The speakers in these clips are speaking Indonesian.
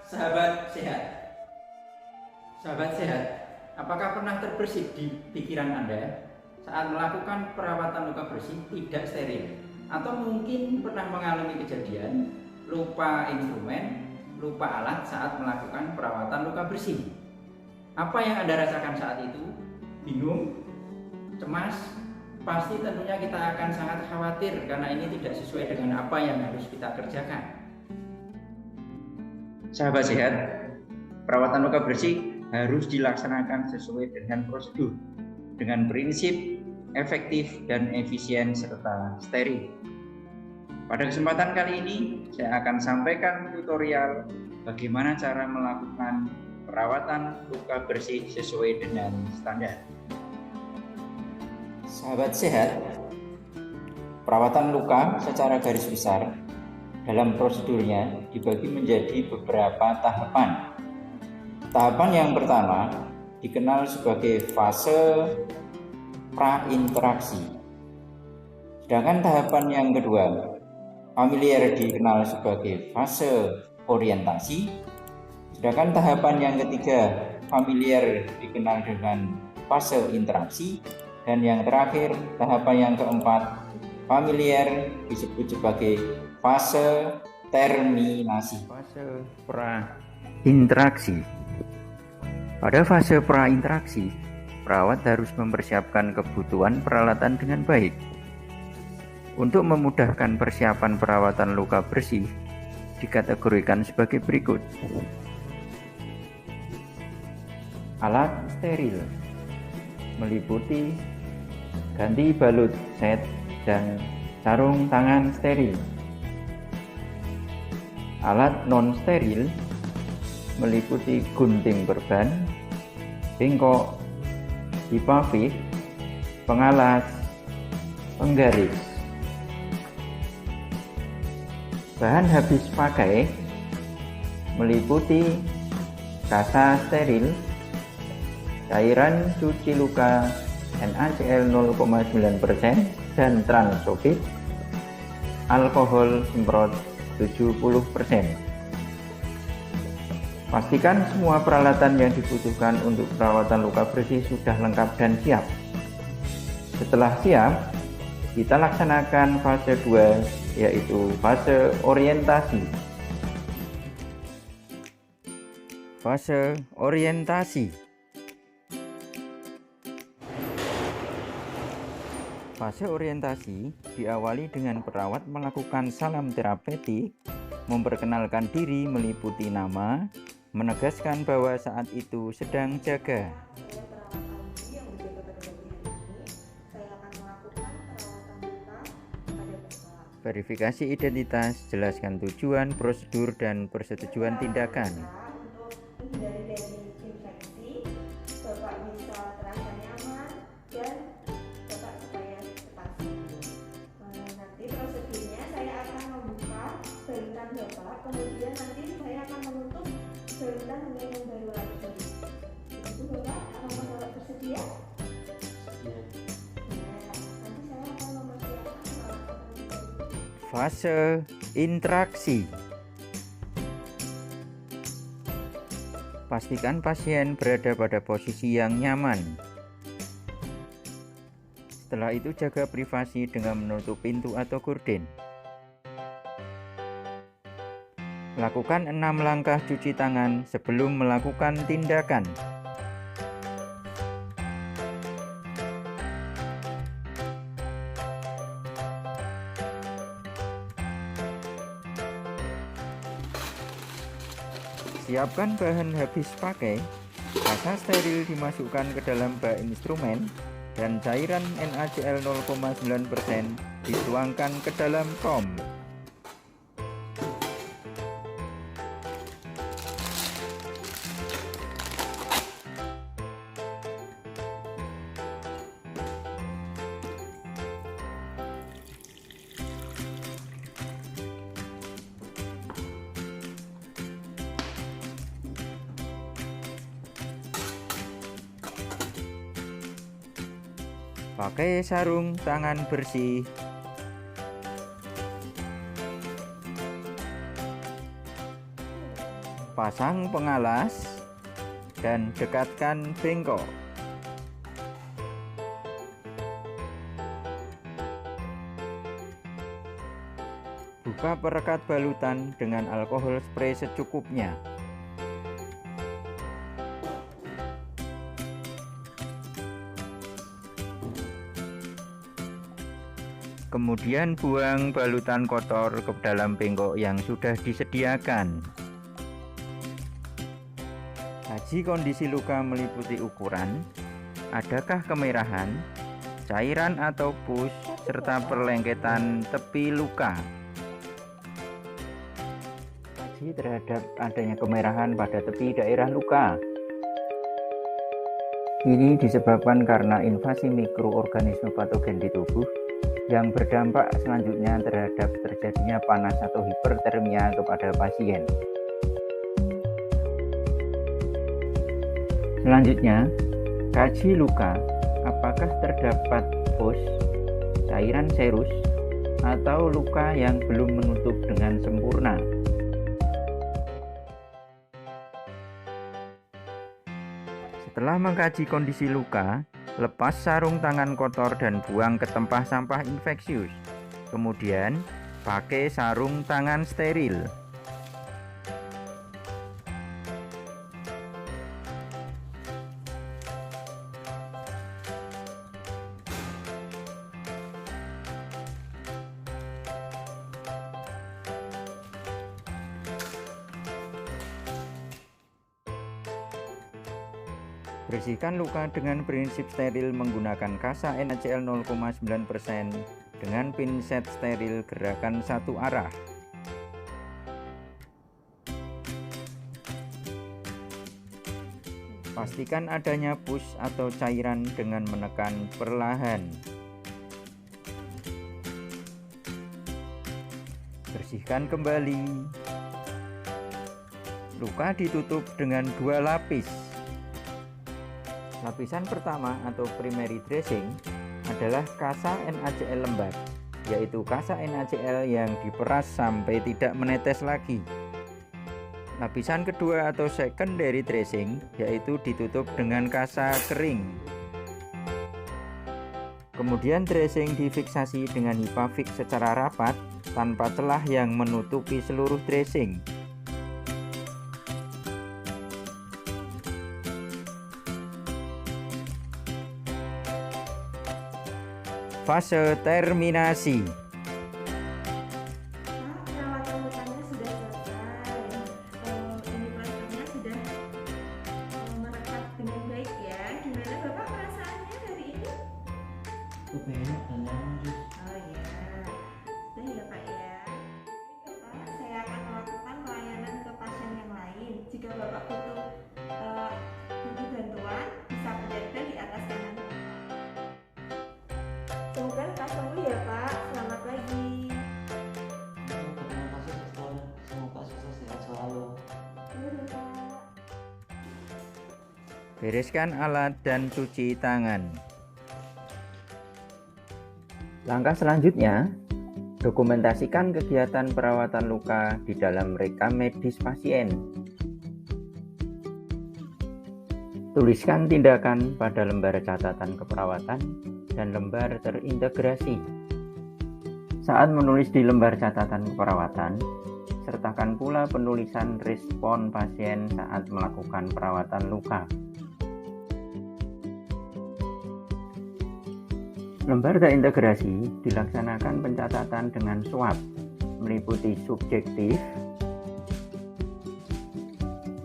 Sahabat sehat, sahabat sehat, apakah pernah terbersit di pikiran Anda saat melakukan perawatan luka bersih tidak steril? Atau mungkin pernah mengalami kejadian lupa instrumen, lupa alat saat melakukan perawatan luka bersih? Apa yang Anda rasakan saat itu? Bingung? Cemas? Pasti tentunya kita akan sangat khawatir karena ini tidak sesuai dengan apa yang harus kita kerjakan. Sahabat sehat, perawatan luka bersih harus dilaksanakan sesuai dengan prosedur, dengan prinsip efektif dan efisien serta steril. Pada kesempatan kali ini, saya akan sampaikan tutorial bagaimana cara melakukan perawatan luka bersih sesuai dengan standar. Sahabat sehat, perawatan luka secara garis besar dalam prosedurnya dibagi menjadi beberapa tahapan. Tahapan yang pertama dikenal sebagai fase prainteraksi. Sedangkan tahapan yang kedua, familiar, dikenal sebagai fase orientasi. Sedangkan tahapan yang ketiga, familiar, dikenal dengan fase interaksi. Dan yang terakhir, tahapan yang keempat, familiar, disebut sebagai fase terminasi. Fase prainteraksi. Pada fase prainteraksi, perawat harus mempersiapkan kebutuhan peralatan dengan baik. Untuk memudahkan persiapan perawatan luka bersih, dikategorikan sebagai berikut. Alat steril meliputi ganti balut set dan sarung tangan steril. Alat non-steril meliputi gunting perban, bengkok, pipa fix, pengalas, penggaris. Bahan habis pakai meliputi kasa steril, cairan cuci luka NaCl 0,9% dan Transobit, alkohol semprot 70%. Pastikan semua peralatan yang dibutuhkan untuk perawatan luka bersih sudah lengkap dan siap. Setelah siap, kita laksanakan fase 2, yaitu fase orientasi. Fase orientasi. Fase orientasi diawali dengan perawat melakukan salam terapeutik, memperkenalkan diri meliputi nama, menegaskan bahwa saat itu sedang jaga. Verifikasi identitas, jelaskan tujuan, prosedur, dan persetujuan tindakan. Kemudian nanti saya akan menutup barutan dengan yang baru lagi. Itu Bapak, apakah Bapak bersedia? Nanti saya akan mempersiapkan fase interaksi. Pastikan pasien berada pada posisi yang nyaman. Setelah itu jaga privasi dengan menutup pintu atau gorden. Lakukan 6 langkah cuci tangan sebelum melakukan tindakan. Siapkan bahan habis pakai. Kasa steril dimasukkan ke dalam bak instrumen dan cairan NaCl 0,9% dituangkan ke dalam kom. Pakai sarung tangan bersih. Pasang pengalas dan dekatkan bengkok. Buka perekat balutan dengan alkohol spray secukupnya. Kemudian buang balutan kotor ke dalam bengkok yang sudah disediakan. Kaji kondisi luka meliputi ukuran, adakah kemerahan, cairan atau pus, serta perlengketan tepi luka. Kaji terhadap adanya kemerahan pada tepi daerah luka. Ini disebabkan karena invasi mikroorganisme patogen di tubuh yang berdampak selanjutnya terhadap terjadinya panas atau hipertermia kepada pasien. Selanjutnya, kaji luka apakah terdapat pus, cairan serus, atau luka yang belum menutup dengan sempurna. Setelah mengkaji kondisi luka, lepas sarung tangan kotor dan buang ke tempat sampah infeksius. Kemudian, pakai sarung tangan steril. Bersihkan luka dengan prinsip steril menggunakan kasa NaCl 0,9% dengan pinset steril gerakan satu arah. Pastikan adanya pus atau cairan dengan menekan perlahan. Bersihkan kembali. Luka ditutup dengan 2 lapis. Lapisan pertama atau primary dressing adalah kasa NaCl lembar, yaitu kasa NaCl yang diperas sampai tidak menetes lagi. Lapisan kedua atau secondary dressing yaitu ditutup dengan kasa kering. Kemudian dressing difiksasi dengan hipafik secara rapat tanpa celah yang menutupi seluruh dressing. Fase terminasi. Perawatan lukanya sudah selesai. Ini plasternya sudah merekat dengan baik ya. Gimana Bapak perasaannya hari ini? Enak dan nyaman sih. Oh iya, sudah ya Pak ya. Bapak, saya akan melakukan pelayanan ke pasien yang lain. Jika Bapak butuh bantuan, bisa pencet bel di atas kanan. Semoga lekas sembuh ya Pak. Selamat pagi. Terima kasih dokter. Semoga sukses sehat selalu. Iya Bapak. Bereskan alat dan cuci tangan. Langkah selanjutnya, dokumentasikan kegiatan perawatan luka di dalam rekam medis pasien. Tuliskan tindakan pada lembar catatan keperawatan dan lembar terintegrasi. Saat menulis di lembar catatan keperawatan, sertakan pula penulisan respon pasien saat melakukan perawatan luka. Lembar terintegrasi dilaksanakan pencatatan dengan SWOT, meliputi subjektif,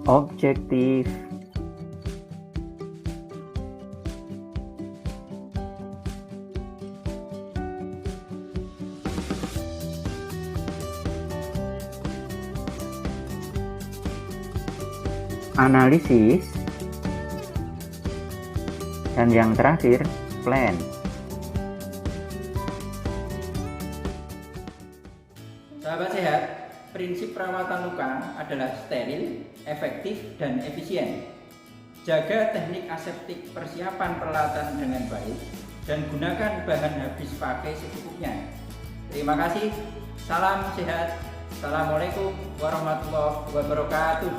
objektif, analisis, dan yang terakhir, plan. Sahabat sehat, prinsip perawatan luka adalah steril, efektif, dan efisien. Jaga teknik aseptik persiapan peralatan dengan baik dan gunakan bahan habis pakai secukupnya. Terima kasih, salam sehat. Assalamualaikum warahmatullahi wabarakatuh.